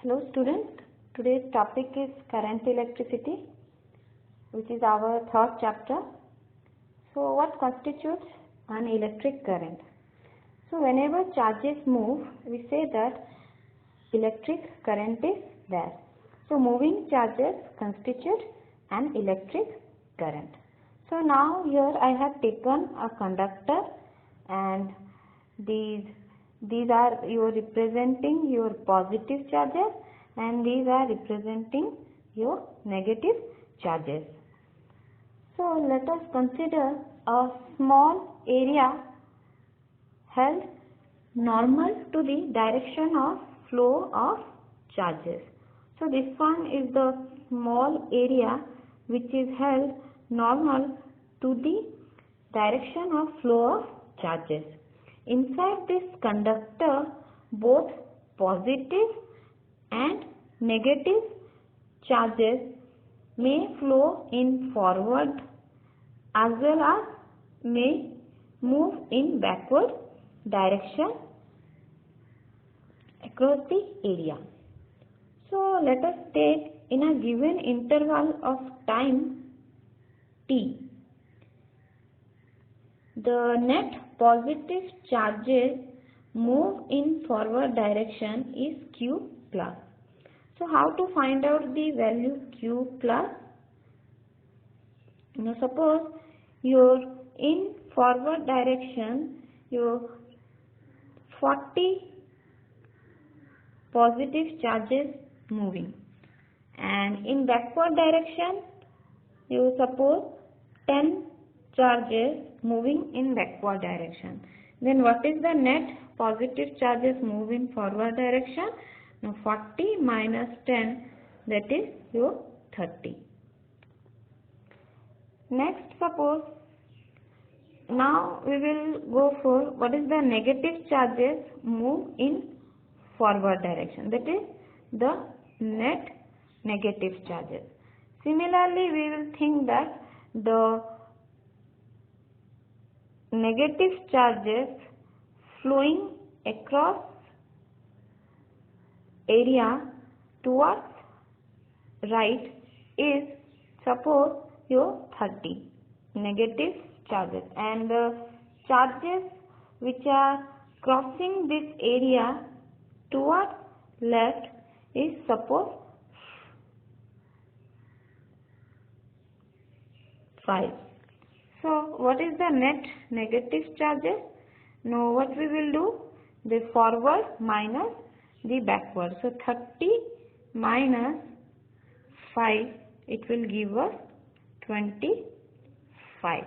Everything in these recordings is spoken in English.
Hello students, today's topic is current electricity, which is our third chapter. So what constitutes an electric current? So whenever charges move, we say that electric current is there. So moving charges constitute an electric current. So now here I have taken a conductor and these are representing your positive charges and these are representing your negative charges. So let us consider a small area held normal to the direction of flow of charges. So this one is the small area which is held normal to the direction of flow of charges. Inside this conductor, both positive and negative charges may flow in forward as well as may move in backward direction across the area. So let us take in a given interval of time t, the net positive charges move in forward direction is q plus. So how to find out the value q plus? Now suppose your in forward direction your 40 positive charges moving, and in backward direction you suppose 10 charges moving in backward direction. Then what is the net positive charges move in forward direction? Now 40 minus 10, that is your 30. Next, suppose now we will go for what is the negative charges move in forward direction, that is the net negative charges. Similarly, we will think that the negative charges flowing across area towards right is suppose your 30 negative charges, and the charges which are crossing this area towards left is suppose 5. So what is the net negative charges? Now what we will do? The forward minus the backward. So 30 minus 5, it will give us 25.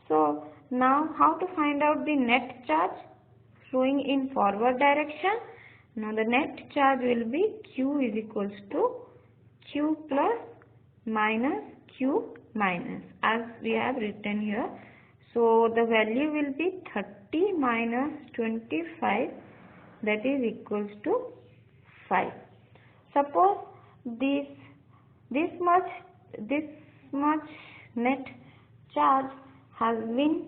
So now how to find out the net charge flowing in forward direction? Now the net charge will be q is equals to q plus minus q minus, as we have written here. So the value will be 30 minus 25, that is equals to 5. Suppose this much net charge has been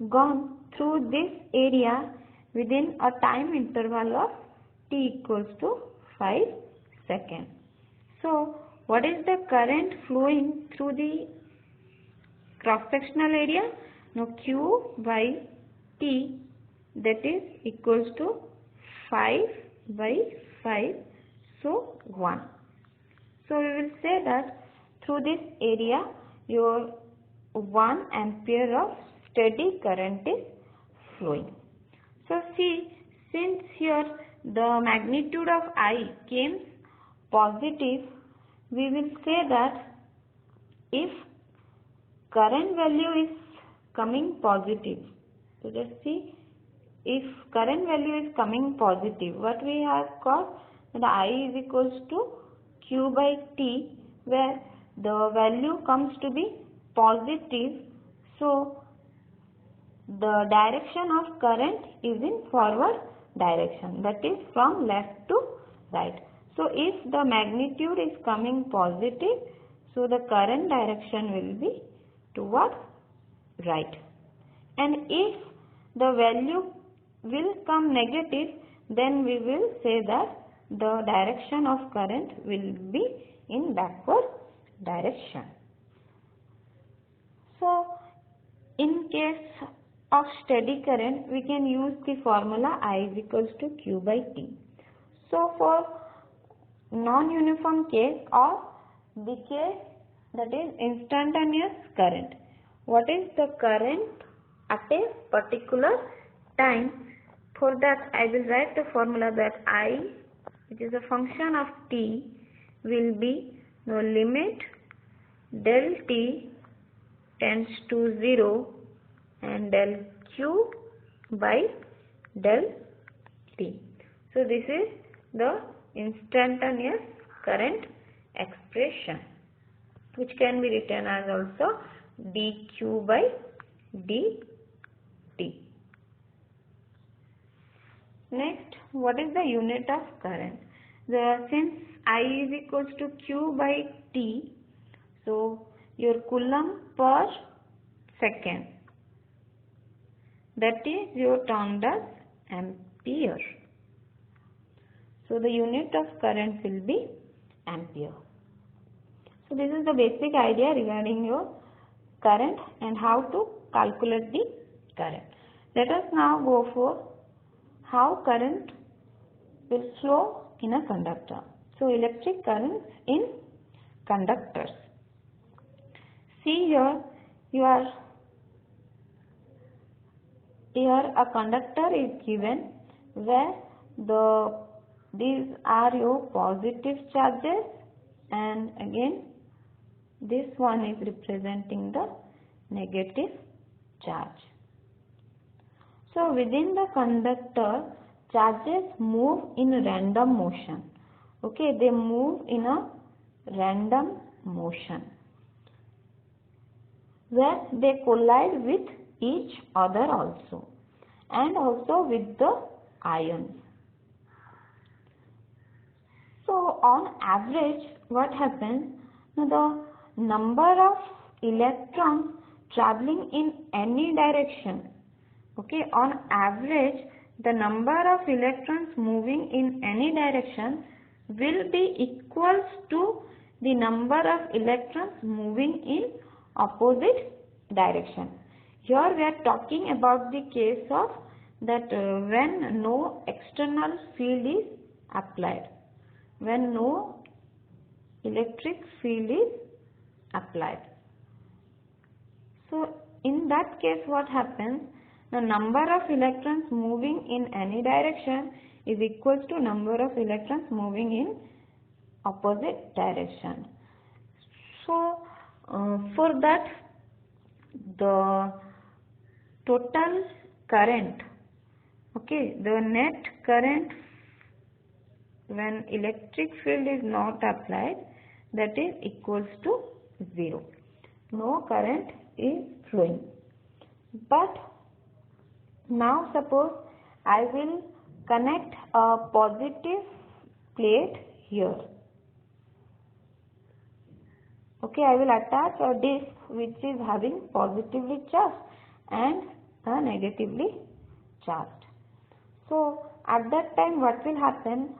gone through this area within a time interval of t equals to 5 seconds. So what is the current flowing through the cross-sectional area? Now q by t, that is equals to 5 by 5, so 1. So we will say that through this area your 1 ampere of steady current is flowing. So see, since here the magnitude of I came positive, we will say that if current value is coming positive, so just see, if current value is coming positive, what we have got, that I is equals to q by t, where the value comes to be positive, so the direction of current is in forward direction, that is from left to right. So if the magnitude is coming positive, so the current direction will be towards right, and if the value will come negative, then we will say that the direction of current will be in backward direction. So in case of steady current, we can use the formula I is equals to Q by T. So for non-uniform case or the case that is instantaneous current, what is the current at a particular time? For that I will write the formula that I, which is a function of t, will be the limit del t tends to 0 and del q by del t. So this is the instantaneous current expression, which can be written as also dq by dt. Next, what is the unit of current? Since I is equals to Q by T, so your coulomb per second, that is your termed as ampere. So the unit of current will be ampere. So this is the basic idea regarding your current and how to calculate the current. Let us now go for how current will flow in a conductor. So electric currents in conductors. See here, here a conductor is given where these are your positive charges, and again this one is representing the negative charge. So within the conductor, charges move in random motion. Okay, they move in a random motion where they collide with each other also, and also with the ions. So on average, what happens? The number of electrons traveling in any direction, okay, on average the number of electrons moving in any direction will be equals to the number of electrons moving in opposite direction. Here we are talking about the case of that when no external field is applied, when no electric field is applied. So in that case, what happens? The number of electrons moving in any direction is equals to number of electrons moving in opposite direction. So for that, the total current, okay, the net current when electric field is not applied, that is equals to 0. No current is flowing. But now suppose I will connect a positive plate here. Okay, I will attach a disc which is having positively charged and a negatively charged. So at that time what will happen?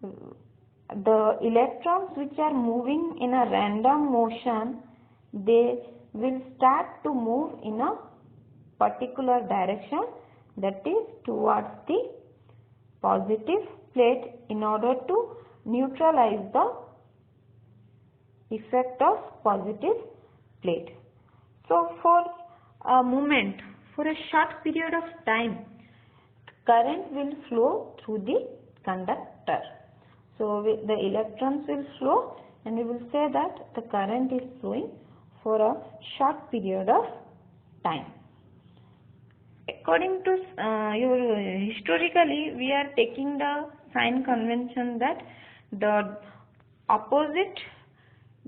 The electrons which are moving in a random motion, they will start to move in a particular direction, that is towards the positive plate, in order to neutralize the effect of positive plate. So for a moment, for a short period of time, current will flow through the conductor. So the electrons will flow, and we will say that the current is flowing for a short period of time. According to historically, we are taking the sign convention that the opposite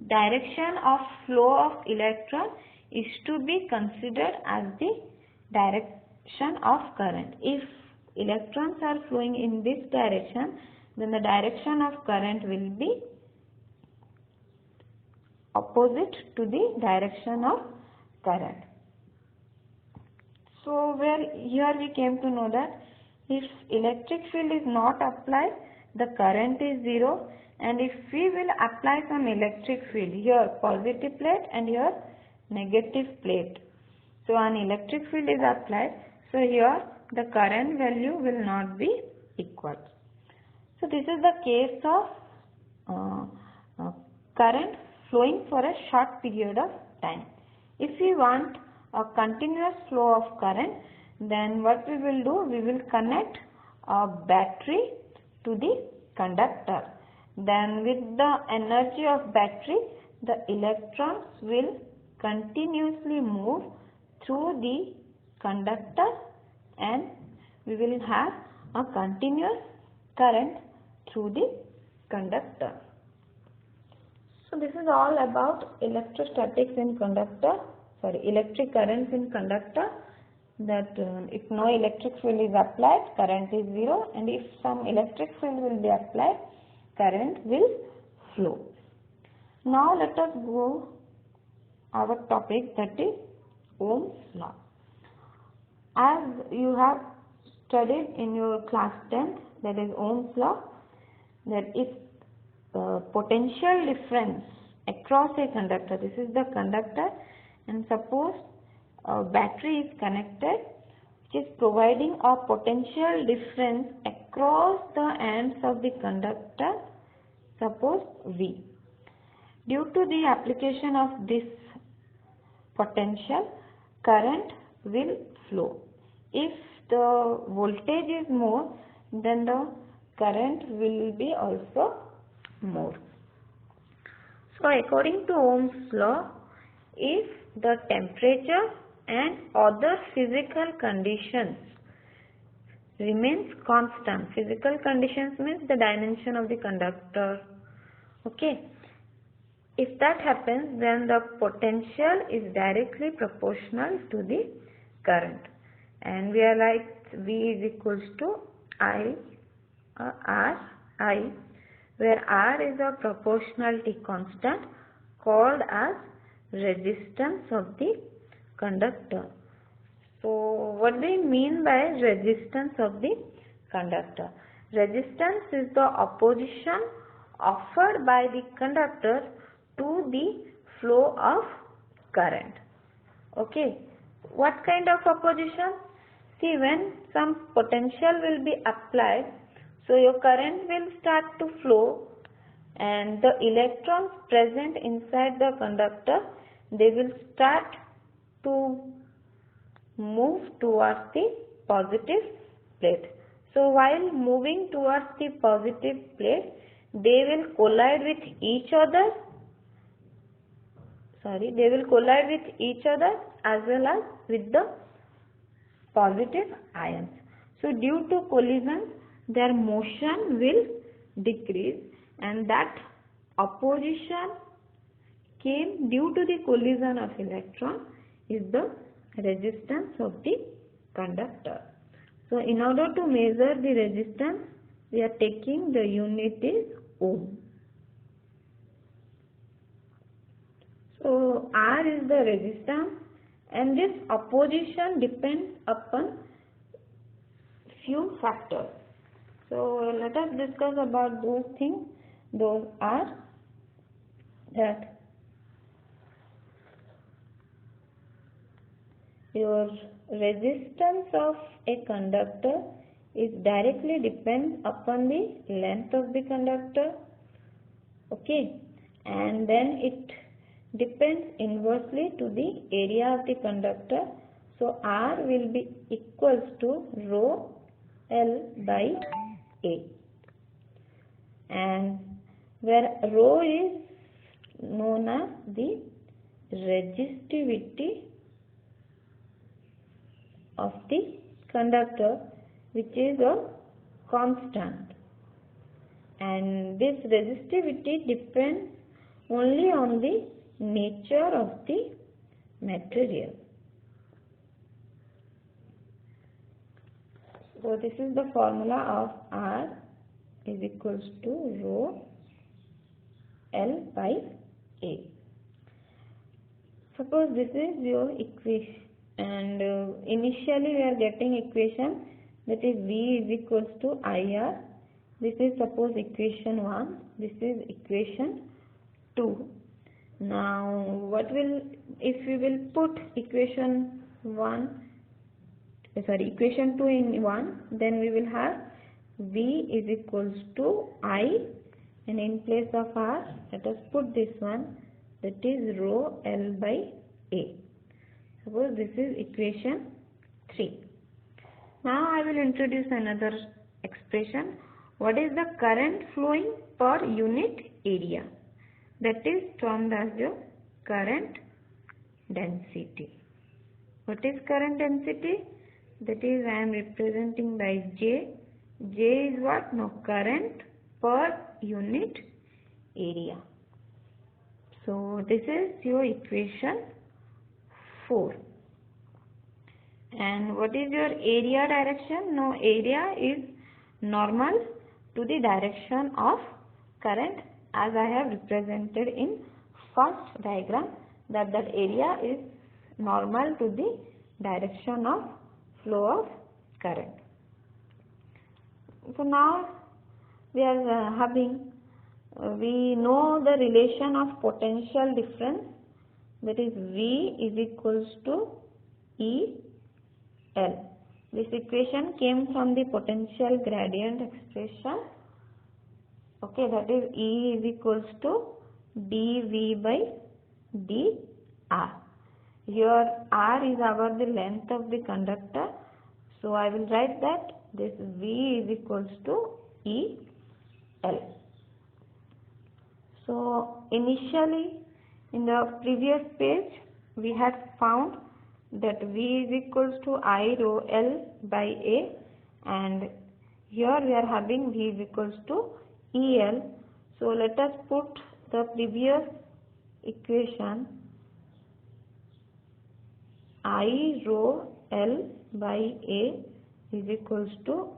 direction of flow of electron is to be considered as the direction of current. If electrons are flowing in this direction, then the direction of current will be opposite to the direction of current. So here we came to know that if electric field is not applied, the current is 0, and if we will apply some electric field, here positive plate and here negative plate, so an electric field is applied, so here the current value will not be equal. So this is the case of current flowing for a short period of time. If we want a continuous flow of current, then what we will do, we will connect a battery to the conductor. Then with the energy of battery, the electrons will continuously move through the conductor and we will have a continuous current through the conductor. So this is all about electric currents in conductor, that if no electric field is applied, current is 0, and if some electric field will be applied, current will flow. Now let us go our topic, that is Ohm's law. As you have studied in your class 10, that is Ohm's law, that if potential difference across a conductor, this is the conductor, and suppose a battery is connected which is providing a potential difference across the ends of the conductor, suppose V. Due to the application of this potential, current will flow. If the voltage is more, then the current will be also more. So according to Ohm's law, if the temperature and other physical conditions remains constant, physical conditions means the dimension of the conductor, okay, if that happens, then the potential is directly proportional to the current, and we are like V is equals to I R I, where R is a proportionality constant called as resistance of the conductor. So what do we mean by resistance of the conductor? Resistance is the opposition offered by the conductor to the flow of current. Okay, what kind of opposition? See, when some potential will be applied, so your current will start to flow, and the electrons present inside the conductor, they will start to move towards the positive plate. So while moving towards the positive plate, they will collide with each other. They will collide with each other as well as with the positive ions. So due to collision, their motion will decrease, and that opposition came due to the collision of electron is the resistance of the conductor. So in order to measure the resistance, we are taking the unit is ohm. So R is the resistance, and this opposition depends upon few factors. So let us discuss about those things. Those are that your resistance of a conductor is directly depends upon the length of the conductor, okay, and then it depends inversely to the area of the conductor. So R will be equals to rho L by A, and where rho is known as the resistivity of the conductor, which is a constant, and this resistivity depends only on the nature of the material. So this is the formula of R is equals to rho L by A. Suppose this is your equation, and initially we are getting equation that is V is equals to IR This is suppose equation 1. This is equation 2. Now what will, if we will put equation 2 in 1, then we will have V is equals to I, and in place of R let us put this one, that is rho L by A. Suppose this is equation 3. Now I will introduce another expression. What is the current flowing per unit area? That is termed as your current density. What is current density? That is, I am representing by J. J is what? No, current per unit area. So this is your equation 4. And what is your area direction? No, area is normal to the direction of current, as I have represented in first diagram, that area is normal to the direction of flow of current. So now we are we know the relation of potential difference, that is V is equals to EL. This equation came from the potential gradient expression. Okay, that is E is equals to dV by dR. Here R is the length of the conductor. So I will write that this V is equals to EL. So initially in the previous page we had found that V is equals to I rho L by A, and here we are having V is equals to EL. So let us put the previous equation, I rho L by A is equals to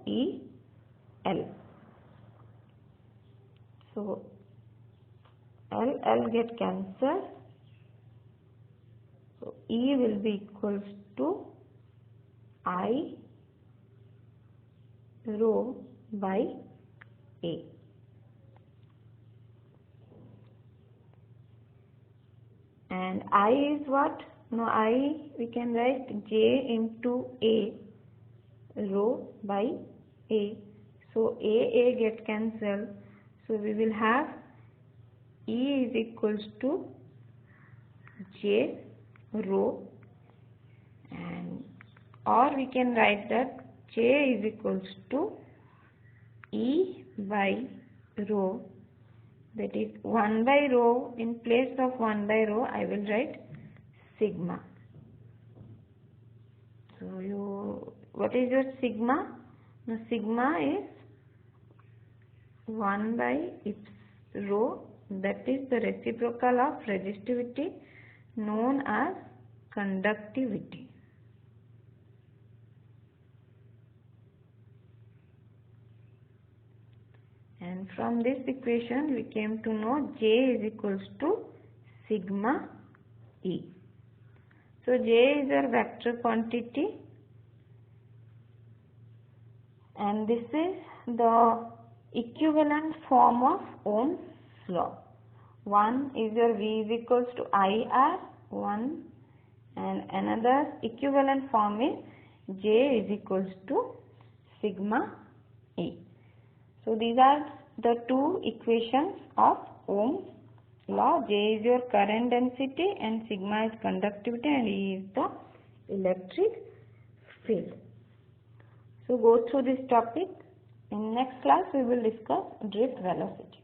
EL. So L get cancelled. So E will be equals to I rho by A. And I is what? No, I we can write J into A rho by A. So A get cancelled. So we will have E is equals to J rho, and or we can write that J is equals to E by rho, that is 1 by rho. In place of 1 by rho I will write sigma. So what is your sigma? Now sigma is 1 by rho, that is the reciprocal of resistivity known as conductivity. And from this equation we came to know J is equals to sigma E. So J is our vector quantity, and this is the equivalent form of Ohm's law. One is your V is equals to IR, one, and another equivalent form is J is equals to sigma E. So these are the two equations of Ohm's law. J is your current density and sigma is conductivity and E is the electric field. So go through this topic. In next class we will discuss drift velocity.